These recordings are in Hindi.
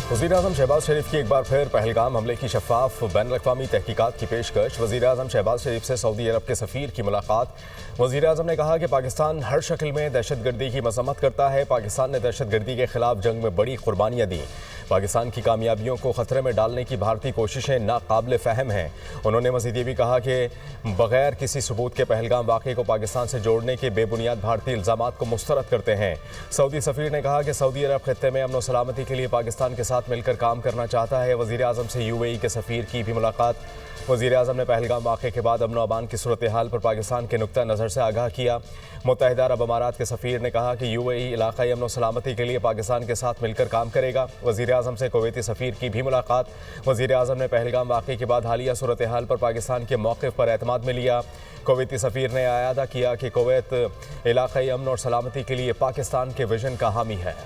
वज़ीर-ए-आज़म शहबाज शरीफ की एक बार फिर पहलगाम हमले की शफाफ बैनुल-अक़वामी तहकीकात की पेशकश। वज़ीर-ए-आज़म शहबाज शरीफ से सऊदी अरब के सफ़ीर की मुलाकात। वज़ीर-ए-आज़म ने कहा कि पाकिस्तान हर शक्ल में दहशतगर्दी की मज़म्मत करता है। पाकिस्तान ने दहशतगर्दी के खिलाफ जंग में बड़ी कुर्बानियाँ दी। पाकिस्तान की कामयाबियों को ख़तरे में डालने की भारतीय कोशिशें नाकाबिल फ़हम हैं। उन्होंने मज़ीद ये भी कहा कि बग़ैर किसी सबूत के पहलगाम वाक़े को पाकिस्तान से जोड़ने के बेबुनियाद भारतीय इल्ज़ामात को मुस्तरद करते हैं। सऊदी सफ़ीर ने कहा कि सऊदी अरब ख़ित्ते में अमन व सलामती के लिए पाकिस्तान के साथ मिलकर काम करना चाहता है। वज़ीर-ए-आज़म से UAE के सफ़ीर की भी मुलाकात। वज़ीर-ए-आज़म ने पहलगाम वाक़े के बाद अमन व अमान की सूरत हाल पर पाकिस्तान के नुक्ता नज़र से आगाह किया। मुत्तहिदा अरब अमारात के सफ़ीर ने कहा कि UAE इलाक़ाई अमन व सलामती के लिए पाकिस्तान के साथ मिलकर काम करेगा। वज़ीर-ए-आज़म से कुवैती सफ़ीर की भी मुलाकात। वज़ीर-ए-आज़म ने पहलगाम वाक़े के बाद हालिया सूरत हाल पर पाकिस्तान के मौक़िफ़ पर एतमाद में लिया। कुवैती सफ़ीर ने आयादा किया कि कुवैत इलाक़ाई अमन और सलामती के लिए पाकिस्तान के विजन का हामी है।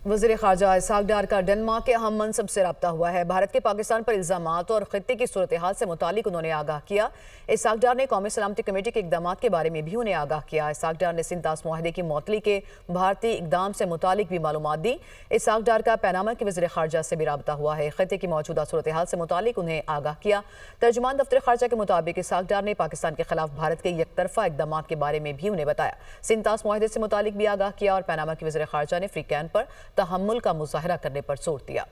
वज़ीर ख़ारजा इसहाक़ डार का डेनमार्क के अहम मनसब से रब्ता हुआ है। भारत के पाकिस्तान पर इल्ज़ामात और ख़ित्ते की सूरत हाल से मुतालिक उन्होंने आगाह किया। इसहाक़ डार ने कौमी सलामती कमेटी के इक़दाम के बारे में भी उन्हें आगाह किया। इसहाक़ डार ने सिंतास मुआहदे की मअतली के भारतीय इक़दाम से मुतालिक भी मालूमात दी। इसहाक़ डार का पैनामा के वज़ीर ख़ारजा से भी रब्ता हुआ है। ख़ित्ते की मौजूदा सूरत हाल से मुतालिक उन्हें आगाह किया। तर्जुमान दफ्तर ख़ारजा के मुताबिक इसहाक़ डार ने पाकिस्तान के खिलाफ भारत के यकतरफ़ा इक़दाम के बारे में भी उन्हें बताया। सिंतास मुआहदे से मुतालिक भी आगाह किया और पैनामा के वज़ीर ख़ारजा ने फ्री कैन पर तहम्मुल का मुज़ाहरा करने पर जोर दिया।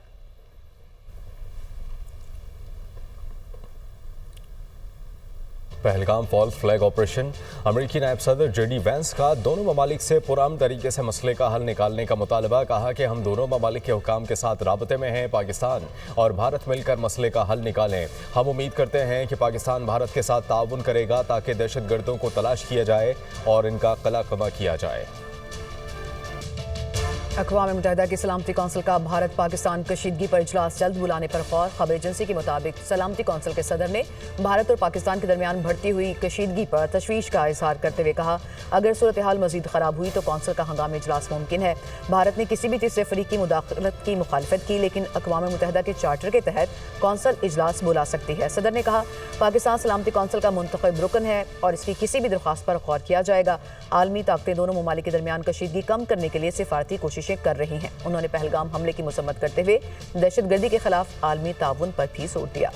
Pahalgam false flag operation. अमेरिकी नायब सदर JD वैंस का दोनों ममालिक से पुरअमन तरीके से मसले का हल निकालने का मुतालबा। कहा कि हम दोनों ममालिक के हुकाम के साथ राबते में हैं। पाकिस्तान और भारत मिलकर मसले का हल निकालें। हम उम्मीद करते हैं कि पाकिस्तान भारत के साथ ताउन करेगा ताकि दहशतगर्दों को तलाश किया जाए और इनका कलाकमा किया जाए। अक़वाम मुत्तहिदा की सलामती कौंसिल का भारत पाकिस्तान कशीदगी पर इजलास जल्द बुलाने पर गौर। खबर एजेंसी के मुताबिक सलामती कौंसिल के सदर ने भारत और पाकिस्तान के दरमियान बढ़ती हुई कशीदगी पर तशवीश का इजहार करते हुए कहा, अगर सूरत हाल मजीद ख़राब हुई तो कौंसिल का हंगामी इजलास मुमकिन है। भारत ने किसी भी तीसरे फरीक की मुदाखलत की मुखालफत की, लेकिन अक़वाम मुत्तहिदा के चार्टर के तहत कौंसिल इजलास बुला सकती है। सदर ने कहा, पाकिस्तान सलामती कौंसिल का मुंतखब रुकन है और इसकी किसी भी दरख्वास्त पर गौर किया जाएगा। आलमी ताकतें दोनों ममालिक के दरमियान कशीदगी कम करने के लिए सिफारती कोशिशें कर रही हैं। उन्होंने पहलगाम हमले की मसम्मत करते हुए दहशतगर्दी के खिलाफ आलमी ताउन पर भी जोर दिया।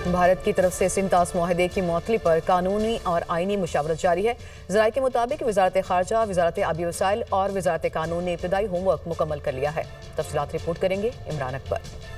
भारत की तरफ से सिंतास मुआहदे की मअतली पर कानूनी और आईनी मुशावरत जारी है। ज़राए के मुताबिक वज़ारत ख़ारजा, वज़ारत आबी वसाइल और वज़ारत कानून ने इब्तदाई होमवर्क मुकम्मल कर लिया है। तफसीलात रिपोर्ट करेंगे इमरान अकबर।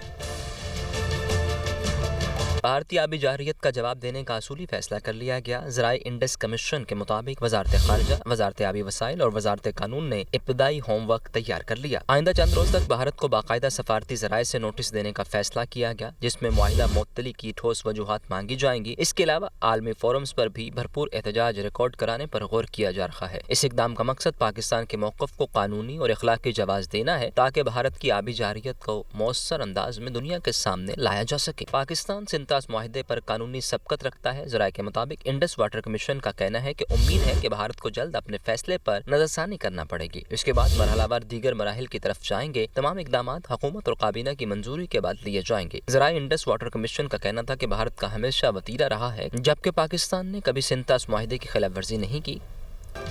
भारतीय आबी जारियत का जवाब देने का असूली फैसला कर लिया गया। ज़राए इंडस कमीशन के मुताबिक वज़ारत ख़ारजा, वज़ारत आबी वसाइल और वज़ारत कानून ने इब्तदाई होमवर्क तैयार कर लिया। आइंदा चंद रोज तक भारत को बाकायदा सफारती ज़राए से नोटिस देने का फैसला किया गया, जिसमें मुआहिदा मुअत्तली की ठोस वजूहात मांगी जाएंगी। इसके अलावा आलमी फोरम्स पर भी भरपूर एहतजाज रिकॉर्ड कराने पर गौर किया जा रहा है। इस इक़दाम का मकसद पाकिस्तान के मौक़िफ़ को कानूनी और अखलाकी जवाज़ देना है, ताकि भारत की आबी जारियत को मौसर अंदाज में दुनिया के सामने लाया जा सके। पाकिस्तान सिंतास मुआहदे पर कानूनी सबकत रखता है। ज़राए के मुताबिक इंडस वाटर कमीशन का कहना है कि उम्मीद है कि भारत को जल्द अपने फैसले पर नजरसानी करना पड़ेगी। इसके बाद मरहलावार दीगर मराहिल की तरफ जाएंगे। तमाम इक़दामात हुकूमत और काबीना की मंजूरी के बाद लिए जाएंगे। ज़राए इंडस वाटर कमीशन का कहना था कि भारत का हमेशा वतीरा रहा है, जबकि पाकिस्तान ने कभी सिंतास मुआहदे की खिलाफ वर्जी नहीं की।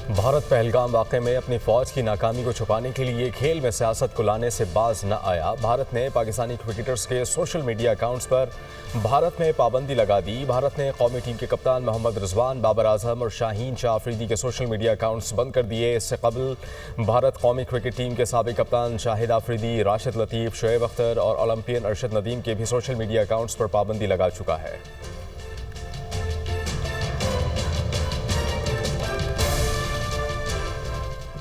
भारत पहलगाम वाक़े में अपनी फ़ौज की नाकामी को छुपाने के लिए खेल में सियासत को लाने से बाज न आया। भारत ने पाकिस्तानी क्रिकेटर्स के सोशल मीडिया अकाउंट्स पर भारत में पाबंदी लगा दी। भारत ने कौमी टीम के कप्तान मोहम्मद रिजवान, बाबर आजम और शाहीन शाह अफरीदी के सोशल मीडिया अकाउंट्स बंद कर दिए। इससे कबल भारत कौमी क्रिकेट टीम के साबिक कप्तान शाहिद आफरीदी, राशिद लतीफ़, शुएब अख्तर और ओलंपियन अरशद नदीम के भी सोशल मीडिया अकाउंट्स पर पाबंदी लगा चुका है।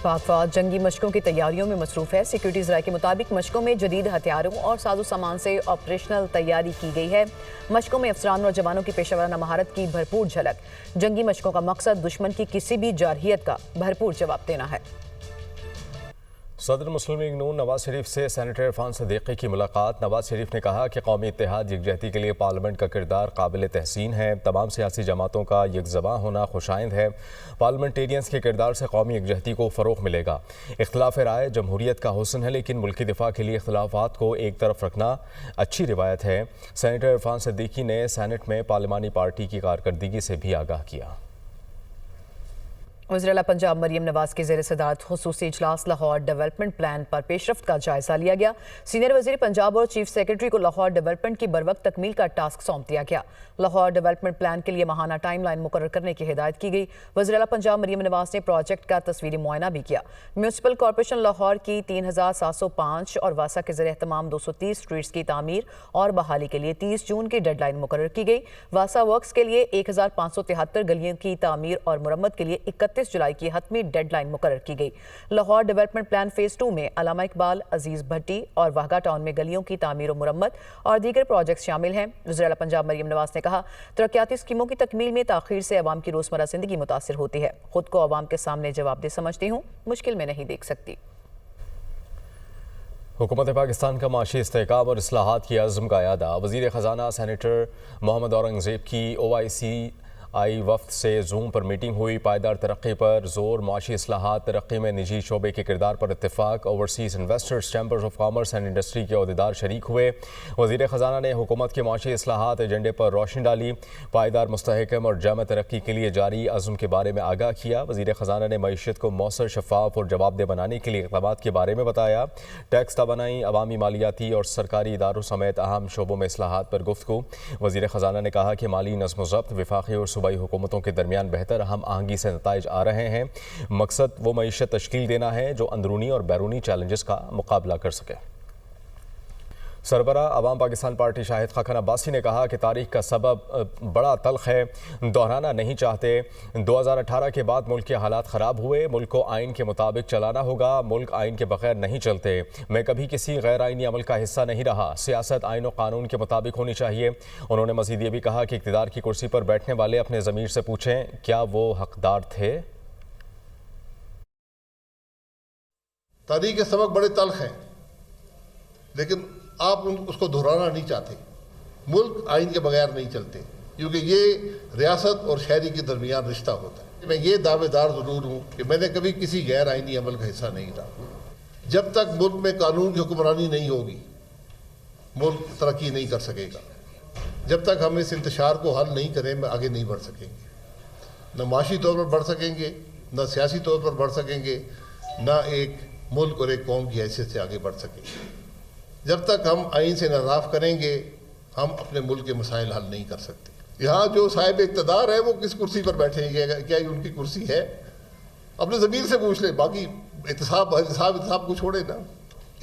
पाक फौज जंगी मशकों की तैयारियों में मसरूफ है। सिक्योरिटी ज़राए के मुताबिक मशकों में जदीद हथियारों और साजो सामान से ऑपरेशनल तैयारी की गई है। मशकों में अफसरान और जवानों की पेशेवराना महारत की भरपूर झलक। जंगी मशकों का मकसद दुश्मन की किसी भी जारहियत का भरपूर जवाब देना है। सदर मुस्लिम लीग नून नवाज शरीफ से सेनेटर इरफान सदीकी की मुलाकात। नवाज शरीफ ने कहा कि कौमी इत्तेहाद यकजहती के लिए पार्लियामेंट का किरदार काबिल तहसीन है। तमाम सियासी जमातों का यकज़बां होना खुशाइंद है। पार्लियामेंटेरियंस के किरदार से कौमी यकजहती को फ़रोग़ मिलेगा। इख्तिलाफ राय जमहूरियत का हुस्न है, लेकिन मुल्की दिफा के लिए इख्तिलाफ़ात को एक तरफ रखना अच्छी रिवायत है। सेनेटर इरफान सदीकी ने सेनेट में पार्लिमानी पार्टी की कारकर्दगी से भी आगाह किया। वज़ीर-ए-आला पंजाब मरियम नवाज की ज़ेर सदारत खुसूसी इजलास लाहौर डेवलपमेंट प्लान पर पेशरफ्त का जायजा लिया गया। सीनियर वज़ीर पंजाब और चीफ सेक्रेटरी को लाहौर डेवलपमेंट की बरवक्त तकमील का टास्क सौंप दिया गया। लाहौर डेवलपमेंट प्लान के लिए माहाना टाइमलाइन मुकर्रर करने की हिदायत की गई। वज़ीर-ए-आला पंजाब मरियम नवाज ने प्रोजेक्ट का तस्वीरी मुआयना भी किया। म्यूनसिपल कॉरपोरेशन लाहौर की 3705 और वासा के ज़रिए तमाम 230 स्ट्रीट्स की तामीर और बहाली के लिए 30 जून की डेडलाइन मुकर्रर की गई। वासा वर्क्स के लिए 1573 गलियों की तामीर और मुरम्मत के लिए 31 जुलाई की हतमी डेडलाइन मुकर्रर की गई। लाहौर डेवलपमेंट प्लान फेज 2 में अल्लामा इकबाल, अजीज भट्टी और वाहगा टाउन में गलियों की तामीर और मुरम्मत और दीगर प्रोजेक्ट शामिल हैं। वज़ीर-ए-आला पंजाब मरियम नवाज ने कहा, तरक्याती स्कीमों की तकमील में ताखीर से अवाम की रोजमर्रा जिंदगी मुतासिर होती है। खुद को अवाम के सामने जवाबदेह समझती हूँ, मुश्किल में नहीं देख सकती। हुकूमत पाकिस्तान का माशी इस्तेहकाम और इस्लाहात की अज़्म का यादा वज़ीर ख़जाना सेनेटर मोहम्मद औरंगज़ेब की OIC वफ्द से जूम पर मीटिंग हुई। पायदार तरक्की पर जोर, माशी इस्लाहात, तरक्की में निजी शोबे के किरदार पर इत्तेफाक। Overseas investors, chambers of commerce and industry के अहदेदार शरीक हुए। वज़ीर ख़जाना ने हुकूमत के माशी इस्लाहात एजेंडे पर रोशनी डाली। पायदार, मुस्तहकम और जामा तरक्की के लिए जारी अज़्म के बारे में आगाह किया। वज़ीर ख़जाना ने मईशत को मौसर, शफाफ और जवाबदेह बनाने के लिए इक़दामात के बारे में बताया। टैक्स तवानाई, अवामी मालियाती और सरकारी इदारों समेत अहम शोबों में इस्लाहात पर गुफ्तगू। वज़ीर ख़जाना ने कहा कि माली नज़्म ज़ब्त, विफाक़ी और सूबाई हुकूमतों के दरमियान बेहतर हम आहंगी से नताइज आ रहे हैं। मकसद वो मईशत तश्कील देना है जो अंदरूनी और बैरूनी चैलेंजेस का मुकाबला कर सके। सरबराह अवाम पाकिस्तान पार्टी शाहिद खान अब्बासी ने कहा कि तारीख का सबब बड़ा तल्ख है, दोहराना नहीं चाहते। 2018 के बाद मुल्क के हालात ख़राब हुए, मुल्क को आइन के मुताबिक चलाना होगा, मुल्क आइन के बगैर नहीं चलते। मैं कभी किसी गैर आइनी अमल का हिस्सा नहीं रहा, सियासत आइन और कानून के मुताबिक होनी चाहिए। उन्होंने मज़ीद ये भी कहा कि इक़्तिदार की कुर्सी पर बैठने वाले अपने ज़मीर से पूछें, क्या वो हकदार थे? तारीख के सबक बड़े तल्ख हैं, लेकिन आप उसको दोहराना नहीं चाहते। मुल्क आइन के बगैर नहीं चलते, क्योंकि ये रियासत और शहरी के दरमियान रिश्ता होता है। मैं ये दावेदार ज़रूर हूँ कि मैंने कभी किसी गैर आइनी अमल का हिस्सा नहीं रहा। जब तक मुल्क में कानून की हुक्मरानी नहीं होगी, मुल्क तरक्की नहीं कर सकेगा। जब तक हम इस इंतशार को हल नहीं करें, मैं आगे नहीं बढ़ सकेंगे। न माशी तौर पर बढ़ सकेंगे, न सियासी तौर पर बढ़ सकेंगे, न एक मुल्क और एक कौम की हैसियत से आगे बढ़ सकेंगे। जब तक हम आइन से इंसाफ करेंगे, हम अपने मुल्क के मसाइल हल नहीं कर सकते। यहाँ जो साहिब इक़्तिदार है वो किस कुर्सी पर बैठे हैं, क्या ये उनकी कुर्सी है? अपने ज़मीर से पूछ ले, बाकी एहतसाब को छोड़े ना।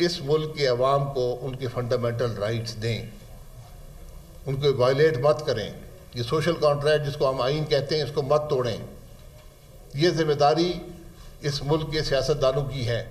इस मुल्क के अवाम को उनके फंडामेंटल राइट्स दें, उनको वायलेट मत करें। ये सोशल कॉन्ट्रैक्ट जिसको हम आइन कहते हैं, इसको मत तोड़ें। ये जिम्मेदारी इस मुल्क के सियासतदानों की है।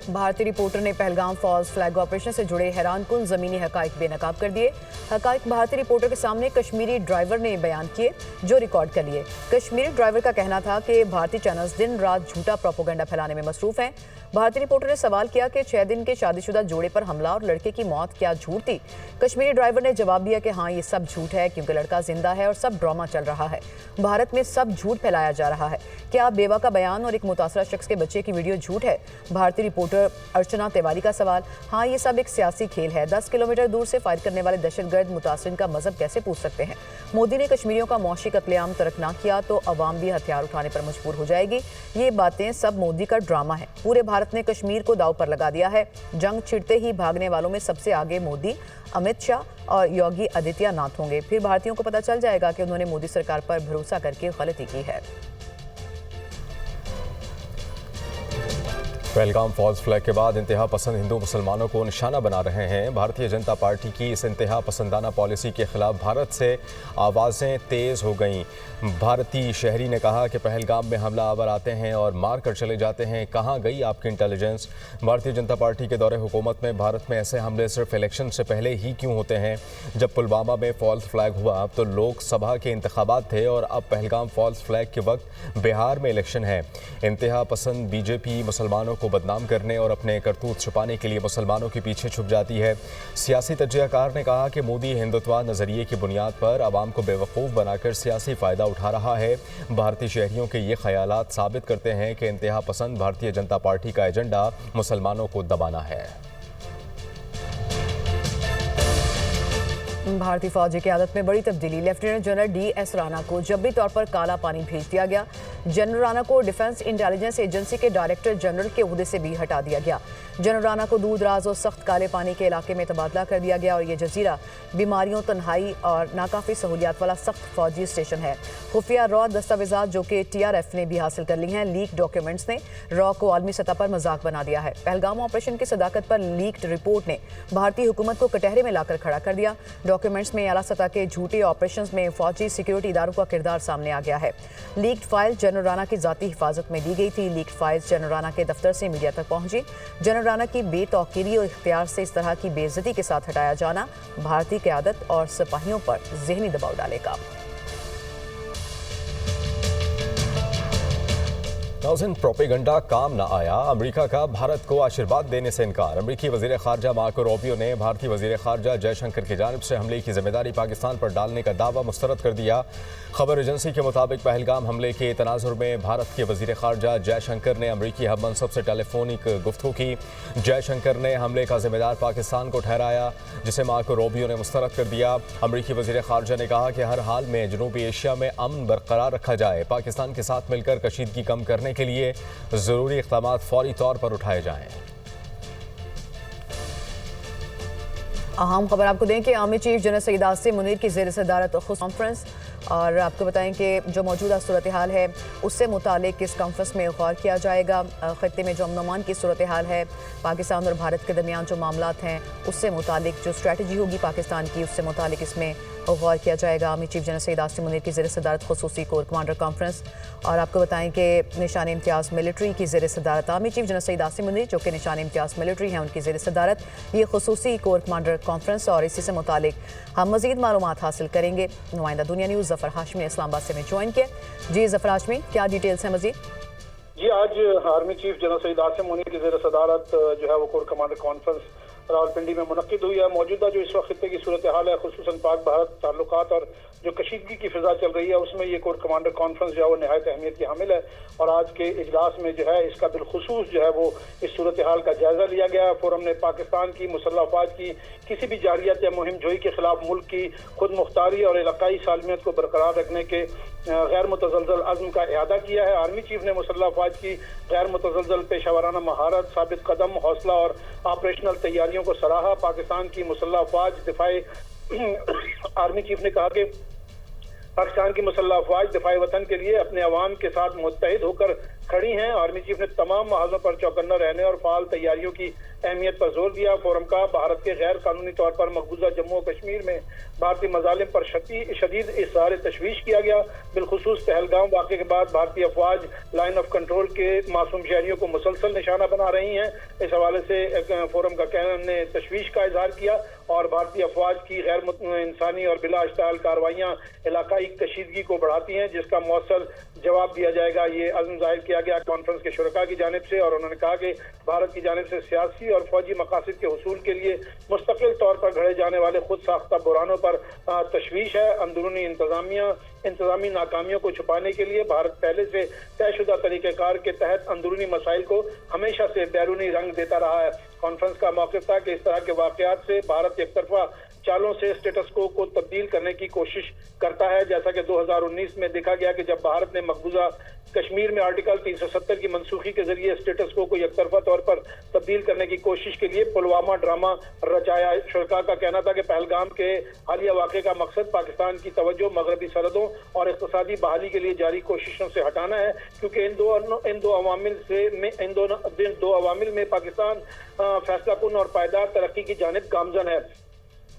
भारतीय रिपोर्टर ने पहलगाम फॉल्स फ्लैग ऑपरेशन से जुड़े हैरानकुन ज़मीनी हकाइक बेनकाब कर दिए। हकाइक भारतीय रिपोर्टर के सामने कश्मीरी ड्राइवर ने बयान किए, जो रिकॉर्ड कर लिए। कश्मीरी ड्राइवर का कहना था कि भारतीय चैनल्स दिन रात झूठा प्रोपेगेंडा फैलाने में मसरूफ हैं। भारतीय रिपोर्टर ने सवाल किया कि 6 दिन के शादीशुदा जोड़े पर हमला और लड़के की मौत क्या झूठ थी? कश्मीरी ड्राइवर ने जवाब दिया कि हाँ, ये सब झूठ है, क्योंकि लड़का जिंदा है और सब ड्रामा चल रहा है। भारत में सब झूठ फैलाया जा रहा है। क्या बेवा का बयान और एक मुतासरा शख्स के बच्चे की वीडियो झूठ है? भारतीय रिपोर्टर अर्चना तिवारी का सवाल। हाँ, ये सब एक सियासी खेल है। 10 किलोमीटर दूर से फायर करने वाले दहशतगर्द मुतासरीन का मजहब कैसे पूछ सकते हैं? मोदी ने कश्मीरियों का मौशी कत्लेआम तर्क ना किया तो अवाम भी हथियार उठाने पर मजबूर हो जाएगी। ये बातें सब मोदी का ड्रामा है। पूरे भारत ने कश्मीर को दांव पर लगा दिया है। जंग छिड़ते ही भागने वालों में सबसे आगे मोदी, अमित शाह और योगी आदित्यनाथ होंगे। फिर भारतीयों को पता चल जाएगा कि उन्होंने मोदी सरकार पर भरोसा करके गलती की है। पहलगाम फॉल्स फ्लैग के बाद इंतहा पसंद हिंदू मुसलमानों को निशाना बना रहे हैं। भारतीय जनता पार्टी की इस इंतहा पसंदाना पॉलिसी के खिलाफ भारत से आवाज़ें तेज़ हो गईं। भारतीय शहरी ने कहा कि पहलगाम में हमला आवर आते हैं और मार कर चले जाते हैं, कहाँ गई आपकी इंटेलिजेंस? भारतीय जनता पार्टी के दौरे हुकूमत में भारत में ऐसे हमले सिर्फ इलेक्शन से पहले ही क्यों होते हैं? जब पुलवामा में फॉल्स फ्लैग हुआ तो लोकसभा के इंतखाबात थे और अब पहलगाम फॉल्स फ्लैग के वक्त बिहार में इलेक्शन है। इंतहा पसंद बीजेपी मुसलमानों को बदनाम करने और अपने करतूत छुपाने के लिए मुसलमानों के पीछे छुप जाती है। सियासी तज्जियाकार ने कहा कि मोदी हिंदुत्व नज़रिए की बुनियाद पर आवाम को बेवकूफ़ बनाकर सियासी फ़ायदा उठा रहा है। भारतीय शहरियों के ये ख्यालात साबित करते हैं कि इंतहा पसंद भारतीय जनता पार्टी का एजेंडा मुसलमानों को दबाना है। भारतीय फौज की आदत में बड़ी तब्दीली। लेफ्टिनेंट जनरल DS राणा को जबरी तौर पर काला पानी भेज दिया गया। जनरल राणा को डिफेंस इंटेलिजेंस एजेंसी के डायरेक्टर जनरल के ओहदे से भी हटा दिया गया। जनरल राणा को दूर दराज और सख्त काले पानी के इलाके में तबादला कर दिया गया और ये जजीरा बीमारियों, तन्हाई और नाकाफी सहूलियात वाला सख्त फौजी स्टेशन है। खुफिया रॉ दस्तावेजात जो कि TRF ने भी हासिल कर ली हैं। लीक डॉक्यूमेंट्स ने रॉ को आलमी सतह पर मजाक बना दिया है। पहलगाम ऑपरेशन की सदाकत पर लीक्ड रिपोर्ट ने भारतीय हुकूमत को कटहरे में लाकर खड़ा कर दिया। डॉक्यूमेंट्स में आला सतह के झूठे ऑपरेशंस में फौजी सिक्योरिटी इदारों का किरदार सामने आ गया है। लीक्ड फाइल जनरल राणा की जाती हिफाजत में दी गई थी। लीक्ड फाइल्स जनरल राणा के दफ्तर से मीडिया तक पहुंची। जनरल राणा की बेतौकीरी और इख्तियार से इस तरह की बेइज्जती के साथ हटाया जाना भारतीय क़यादत और सिपाहियों पर ज़हनी दबाव डालेगा। नाज़रीन, प्रोपेगंडा काम न आया, अमेरिका का भारत को आशीर्वाद देने से इनकार। अमेरिकी वज़ीर ख़ारजा मार्को रूबियो ने भारतीय वज़ीर ख़ारजा जयशंकर की जानिब से हमले की जिम्मेदारी पाकिस्तान पर डालने का दावा मुस्तरद कर दिया। खबर एजेंसी के मुताबिक पहलगाम हमले के तनाजुर में भारत के वज़ीर ख़ारजा जयशंकर ने अमरीकी हम मनसब से टेलीफोनिक गुफ्तगू की। जयशंकर ने हमले का जिम्मेदार पाकिस्तान को ठहराया, जिसे मार्को रूबियो ने मुस्तरद कर दिया। अमरीकी वज़ीर ख़ारजा ने कहा कि हर हाल में जनूबी एशिया में अमन बरकरार रखा जाए। पाकिस्तान के साथ मिलकर कशीदगी कम करने के लिए जरूरी इक़दाम फौरी तौर पर उठाए जाएं। अहम खबर आपको दें कि army chief general Syed Asim Munir की ज़ेर सदारत खुसूसी कॉन्फ्रेंस, और आपको बताएं कि जो मौजूदा सूरत हाल है उससे मुतालिक इस कॉन्फ्रेंस में गौर किया जाएगा। ख़त्ते में जो अमन की सूरत हाल है, पाकिस्तान और भारत के दरमियान जो मामलात हैं उससे मुतालिक जो स्ट्रेटजी होगी पाकिस्तान की, उससे मुतालिक इसमें गौर किया जाएगा। Army chief general Syed Asim Munir की ज़ेर सदारत खुसूसी कोर कमांडर कॉन्फ्रेंस। और आपको बताएं कि निशान इम्तियाज़ मिलिट्री की ज़ेर सदारत army chief general Syed Asim Munir, जो कि निशान इम्तियाज़ मिलिट्री हैं, उनकी ज़ेर सदारत ये खुसूसी कोर कमांडर कॉन्फ्रेंस। और इसी से मुतालिक हम मज़ीद मालूमात हासिल करेंगे। नुमाइंदा दुनिया न्यूज़ ज़फ़र हाशमी ने इस्लामाबाद से ज्वाइन किया। जी ज़फ़र हाशमी, क्या डिटेल्स हैं मज़ीद? जी, आज army chief general Syed Asim Munir की ज़ेर सदारत जो है वो कोर कमांडर कॉन्फ्रेंस रावलपिंडी में मुनक्किद हुई है। मौजूदा जो इस वक्त खत्ते की सूरत हाल है, खुसूसन पाक भारत ताल्लुकात और जो कशीदगी की फिजा चल रही है, उसमें ये कोर कमांडर कॉन्फ्रेंस जो है वो नहायत अहमियत की हामिल है। और आज के इजलास में जो है इसका बिलखुसूस जो है वो इस सूरत हाल का जायजा लिया गया। फोरम ने पाकिस्तान की मुसल्लह अफवाज की किसी भी जारियत या मुहिम जोई के खिलाफ मुल्क की खुद मुख्तारी और इलाकाई सालमियत को बरकरार रखने के गैर मुतज़लज़ल अज़्म का इआदा किया है। आर्मी चीफ ने मुसल्लह अफवाज की गैर मुतज़लज़ल पेशावराना महारत, साबित कदम, हौसला और ऑपरेशनल तैयारियों को सराहा। पाकिस्तान की मुसल्लह अफवाज दिफाई आर्मी चीफ ने कहा कि पाकिस्तान की मुसल्लह अफवाज दिफाई वतन के लिए अपने अवाम के साथ मुत्तहिद होकर खड़ी हैं। आर्मी चीफ ने तमाम महाजों पर चौकन्ना रहने और फाल तैयारियों की अहमियत पर जोर दिया। फोरम का भारत के गैर कानूनी तौर पर मकबूजा जम्मू और कश्मीर में भारतीय मजालिम पर शदीद इज़हार तशवीश किया गया। बिलखुसूस पहलगाम वाक़े के बाद भारतीय अफवाज लाइन ऑफ कंट्रोल के मासूम शहरियों को मुसलसल निशाना बना रही हैं। इस हवाले से फोरम का कहना ने तशवीश का इजहार किया और भारतीय अफवाज की गैर इंसानी और बिला इश्ताल कार्रवाइयाँ इलाकाई कशीदगी को बढ़ाती हैं, जिसका मौसल जवाब दिया जाएगा। ये अज़्म जाहिर किया गया कॉन्फ्रेंस के शुरका की जानिब से। और उन्होंने कहा कि भारत की जानिब से सियासी और फौजी मकासद के हुसूल के लिए मुस्तकिल तौर पर घड़े जाने वाले खुद साख्ता बुरानों पर तशवीश है। अंदरूनी इंतजामी नाकामियों को छुपाने के लिए भारत पहले से तयशुदा तरीक़ेकार के तहत अंदरूनी मसाइल को हमेशा से बैरूनी रंग देता रहा है। कॉन्फ्रेंस का मौक़िफ़ था कि इस तरह के वाक़यात से भारत एक तरफा चालों से स्टेटस को तब्दील करने की कोशिश करता है, जैसा कि 2019 में देखा गया कि जब भारत ने मकबूजा कश्मीर में आर्टिकल 370 की मनसूखी के जरिए स्टेटस को एक तरफा तौर पर तब्दील करने की कोशिश के लिए पुलवामा ड्रामा रचाया। शुरका का कहना था कि पहलगाम के हालिया वाक़े का मकसद पाकिस्तान की तवज्जो मगरबी सरहदों और इक़्तिसादी बहाली के लिए जारी कोशिशों से हटाना है, क्योंकि इन दो अवामिल में पाकिस्तान फैसलाकुन और पायदार तरक्की की जानिब गामजन है।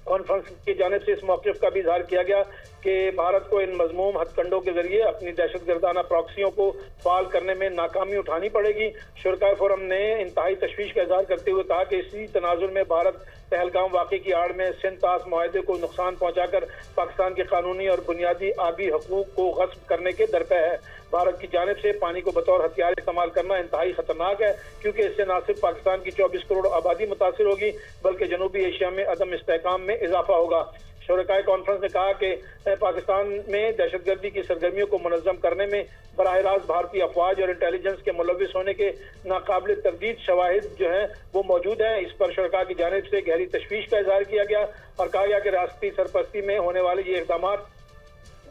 कॉन्फ्रेंस की जानिब से इस मौक़िफ़ का भी इज़हार किया गया कि भारत को इन मज़मूम हथकंडों के जरिए अपनी दहशतगर्दाना प्रॉक्सियों को फाल करने में नाकामी उठानी पड़ेगी। शुरका फोरम ने इंतहाई तशवीश का इज़हार करते हुए कहा कि इसी तनाजुर में भारत पहलगाम वाक़े की आड़ में सिंध तास मुआहदे को नुकसान पहुंचाकर पाकिस्तान के कानूनी और बुनियादी आबी हकूक़ को गस्ब करने के दरपे है। भारत की जानिब से पानी को बतौर हथियार इस्तेमाल करना इंतहाई खतरनाक है, क्योंकि इससे न सिर्फ पाकिस्तान की 24 करोड़ आबादी मुतासिर होगी, बल्कि जनूबी एशिया में अदम इस्तेहकाम में इजाफा होगा। शुरकाए कॉन्फ्रेंस ने कहा कि पाकिस्तान में दहशतगर्दी की सरगर्मियों को मुनज़्ज़म करने में बराह रास्त भारतीय अफवाज और इंटेलिजेंस के मुलव्विस होने के नाकाबिल तरदीद शवाहिद जो हैं वो मौजूद हैं। इस पर शुरका की जानिब से गहरी तशवीश का इज़हार किया गया और कहा गया कि रियासती सरपरस्ती में होने वाले ये इक़दाम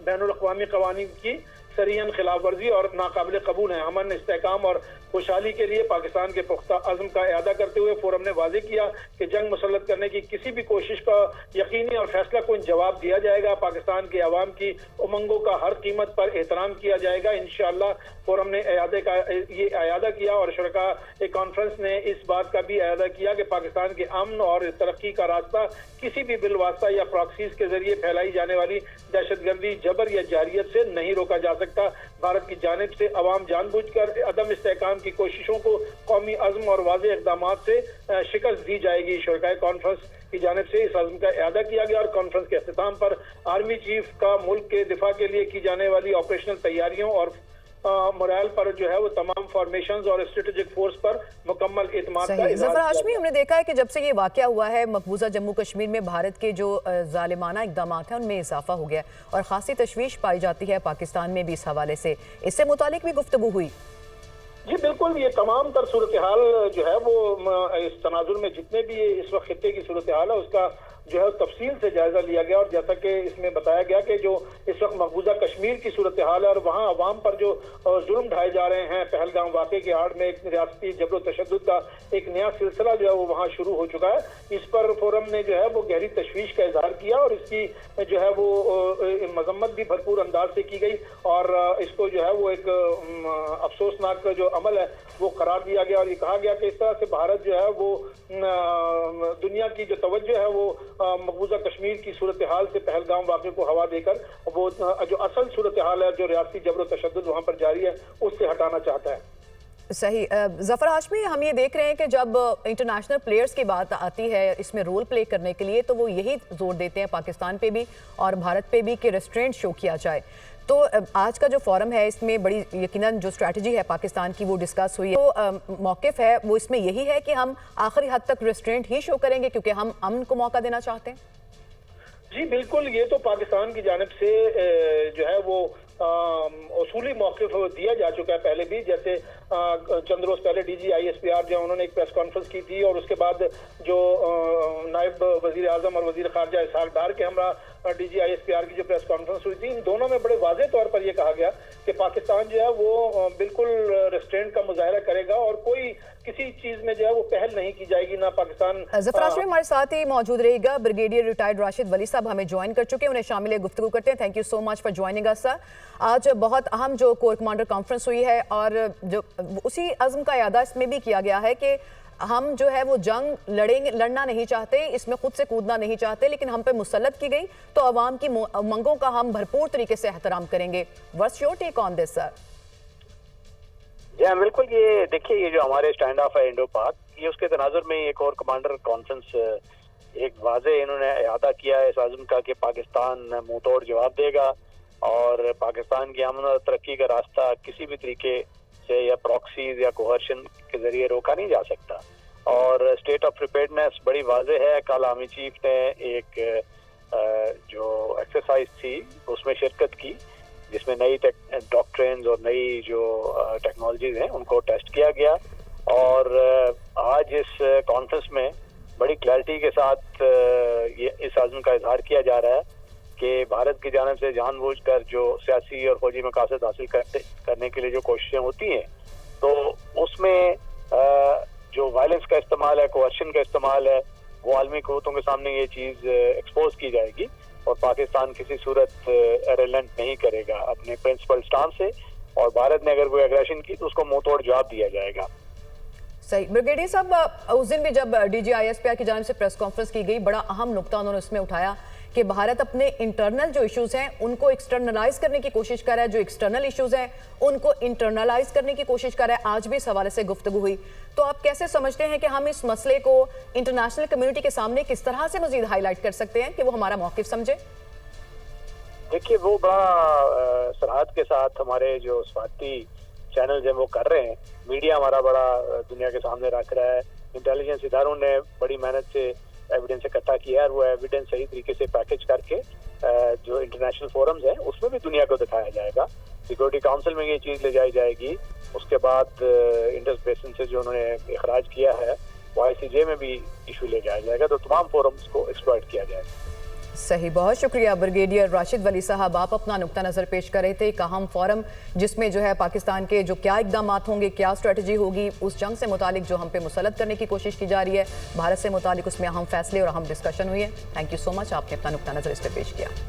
बैनुल अक़वामी क़वानीन की सरीहन खिलाफ वर्जी और नाकाबिल कबूल है। अमन, इस्तेहकाम और खुशहाली के लिए पाकिस्तान के पुख्ता अज़्म का इआदा करते हुए फोरम ने वाज़ेह किया कि जंग मुसल्लत करने की किसी भी कोशिश का यकीनी और फैसला कुन जवाब दिया जाएगा। पाकिस्तान के अवाम की उमंगों का हर कीमत पर एहतराम किया जाएगा। इंशाअल्लाह फोरम ने ये इआदा किया और शुरका कॉन्फ्रेंस ने इस बात का भी इआदा किया कि पाकिस्तान के अमन और तरक्की का रास्ता किसी भी बिलवास्ता या प्रॉक्सीज के जरिए फैलाई जाने वाली दहशतगर्दी, जबर या जारियत से नहीं रोका जा सकता। भारत की जानिब से अवाम जानबूझकर अदम इस्तेहकाम की कोशिशों को कौमी अज़्म और वाज़ेह इक़दामात से शिकस्त दी जाएगी। शुरकाए कॉन्फ्रेंस की जानिब से इस अज़्म का इआदा किया गया और कॉन्फ्रेंस के अख्तिताम पर आर्मी चीफ का मुल्क के दिफा के लिए की जाने वाली ऑपरेशनल तैयारियों और मोरल पर जो है वो तमाम फॉर्मेशंस और स्ट्रेटेजिक फोर्स पर मुकम्मल एतमाद का इज़हार ज़फ़र हाशमी, हमने देखा है कि जब से ये वाक़या हुआ है मकबूजा जम्मू कश्मीर में भारत के जो ज़ालिमाना इक़दामात हैं उनमें इजाफा हो गया और ख़ासी तशवीश पाई जाती है पाकिस्तान में भी इस हवाले से। इससे मुतालिक भी गुफ्तगू हुई? जी बिल्कुल, ये तमाम तर सूरत हाल जो है वो इस तनाजुर में जितने भी इस वक्त खित्ते की सूरत हाल है उसका जो है तफसील से जायजा लिया गया और जैसा कि इसमें बताया गया कि जो इस वक्त मकबूजा कश्मीर की सूरत हाल है और वहाँ अवाम पर जो जुल्म ढाए जा रहे हैं, पहलगाम वाक़े की आड़ में एक रियासती जबर तशद्दुद का एक नया सिलसिला जो है वो वहाँ शुरू हो चुका है। इस पर फोरम ने जो है वो गहरी तशवीश का इजहार किया और इसकी जो है वो मजम्मत भी भरपूर अंदाज से की गई और इसको जो है वो एक अफसोसनाक जो अमल है वो करार दिया गया और ये कहा गया कि इस तरह से भारत जो है वो दुनिया की जो तवज्जो है वो मकबूजा कश्मीर की सूरत हाल से पहलगाम वाक़े को हवा देकर वो जो असल सूरत हाल है जो रियासती जबर तशद्दुद वहाँ पर जारी है उससे हटाना चाहता है। सही। ज़फ़र हाशमी, हम ये देख रहे हैं कि जब इंटरनेशनल प्लेयर्स की बात आती है इसमें रोल प्ले करने के लिए तो वो यही जोर देते हैं पाकिस्तान पे भी और भारत पे भी कि रेस्ट्रेंट शो किया जाए। तो आज का जो फोरम है इसमें बड़ी यकीनन जो स्ट्रैटेजी है पाकिस्तान की वो डिस्कस हुई है। तो मौक़िफ़ है वो इसमें यही है कि हम आखिरी हद तक रेस्ट्रेंट ही शो करेंगे क्योंकि हम अमन को मौका देना चाहते हैं। जी बिल्कुल, ये तो पाकिस्तान की जानिब से जो है वो उसूली मौक़िफ़ दिया जा चुका है पहले भी। जैसे चंद रोज़ पहले DGISPR जो उन्होंने एक प्रेस कॉन्फ्रेंस की थी और उसके बाद जो नायब वज़ीर आज़म और वज़ीर ख़ारजा इसहाक़ डार के हमरा DGISPR की जो प्रेस कॉन्फ्रेंस हुई थी, इन दोनों में बड़े वाज़ेह तौर पर यह कहा गया कि पाकिस्तान जो है वो बिल्कुल रेस्ट्रेंट का मुज़ाहरा करेगा और कोई किसी चीज़ में जो है वो पहल नहीं की जाएगी। ना पाकिस्तान। ज़फ़र हाशमी हमारे साथ ही मौजूद रहेगा। ब्रिगेडियर रिटायर्ड राशिद वली साहब हमें ज्वाइन कर चुके हैं, उन्हें शामिल गुफ्तगू करते हैं। Thank you so much for joining us sir. आज बहुत अहम जो कोर कमांडर कॉन्फ्रेंस हुई है और जो उसी अज़्म का इआदा इसमें भी किया गया है कि हम जो है वो जंग लड़ना नहीं चाहते, इसमें खुद से कूदना नहीं चाहते, लेकिन हम पे मुसल्लत की गई तो अवाम की उमंगों का हम भरपूर तरीके से एहतराम करेंगे। What's your take on this sir? जी बिल्कुल, ये देखिए ये जो हमारे स्टैंड ऑफ है इंडो पाक, ये उसके तनाजुर में एक और कमांडर कॉन्फ्रेंस एक वाज़े इन्होंने इआदा किया है इस आज़म का कि पाकिस्तान मुंह तोड़ जवाब देगा और पाकिस्तान की अमन और तरक्की का रास्ता किसी भी तरीके से या प्रॉक्सीज या कोहर्शन के जरिए रोका नहीं जा सकता। और स्टेट ऑफ प्रिपेयर्डनेस बड़ी वाज़े है। कल आर्मी चीफ ने एक जो एक्सरसाइज थी उसमें शिरकत की जिसमें नई डॉक्ट्रिन्स और नई जो टेक्नोलॉजीज हैं उनको टेस्ट किया गया और आज इस कॉन्फ्रेंस में बड़ी क्लैरिटी के साथ ये इस आज़म का इजहार किया जा रहा है कि भारत की जानिब से जानबूझकर जो सियासी और फौजी मकासद हासिल करने के लिए जो कोशिशें होती हैं तो उसमें जो वायलेंस का इस्तेमाल है, कोअर्शन का इस्तेमाल है, वो आलमी क़ुव्वतों के सामने ये चीज़ एक्सपोज की जाएगी और पाकिस्तान किसी सूरत रिलेंट नहीं करेगा अपने प्रिंसिपल स्टांस से और भारत ने अगर कोई एग्रेशन की तो उसको मुंह तोड़ जवाब दिया जाएगा। सही। ब्रिगेडियर साहब, उस दिन भी जब DGISPR की जानिब से प्रेस कॉन्फ्रेंस की गई, बड़ा अहम नुकता उन्होंने उसमें उठाया कि भारत अपने इंटरनल जो इश्यूज हैं उनको एक्सटर्नलाइज करने की कोशिश कर रहा है, जो एक्सटर्नल इश्यूज हैं उनको इंटरनलाइज करने की कोशिश कर रहा है। आज भी इस हवाले से गुफ्तगू हुई, तो आप कैसे समझते हैं कि हम इस मसले को इंटरनेशनल कम्युनिटी के सामने किस तरह से मजीद हाईलाइट कर सकते हैं कि वो हमारा मौक़िफ़ समझे? देखिए, वो बड़ा सरहद के साथ हमारे जो सफारती चैनल हैं वो कर रहे हैं, मीडिया हमारा बड़ा दुनिया के सामने रख रहा है, इंटेलिजेंस इदारों ने बड़ी मेहनत से एविडेंस इकट्ठा किया है और वो एविडेंस सही तरीके से पैकेज करके जो इंटरनेशनल फोरम्स हैं उसमें भी दुनिया को दिखाया जाएगा। सिक्योरिटी काउंसिल में ये चीज़ ले जाई जाएगी, उसके बाद इंडस बेसिन से जो उन्होंने इखराज किया है वो ICJ में भी इशू ले जाया जाएगा, तो तमाम फोरम्स को एक्सप्लॉइट किया जाएगा। सही, बहुत शुक्रिया ब्रिगेडियर राशिद वली साहब। आप अपना नुक्ता नज़र पेश कर रहे थे। एक अहम फोरम जिसमें जो है पाकिस्तान के जो क्या इकदाम होंगे, क्या स्ट्रेटजी होगी, उस जंग से मुतालिक जो हम पे मुसलत करने की कोशिश की जा रही है भारत से मुतालिक, उसमें अहम फैसले और अहम डिस्कशन हुई है। थैंक यू सो मच, आपने अपना नुक्ता नज़र इस पर पेश किया।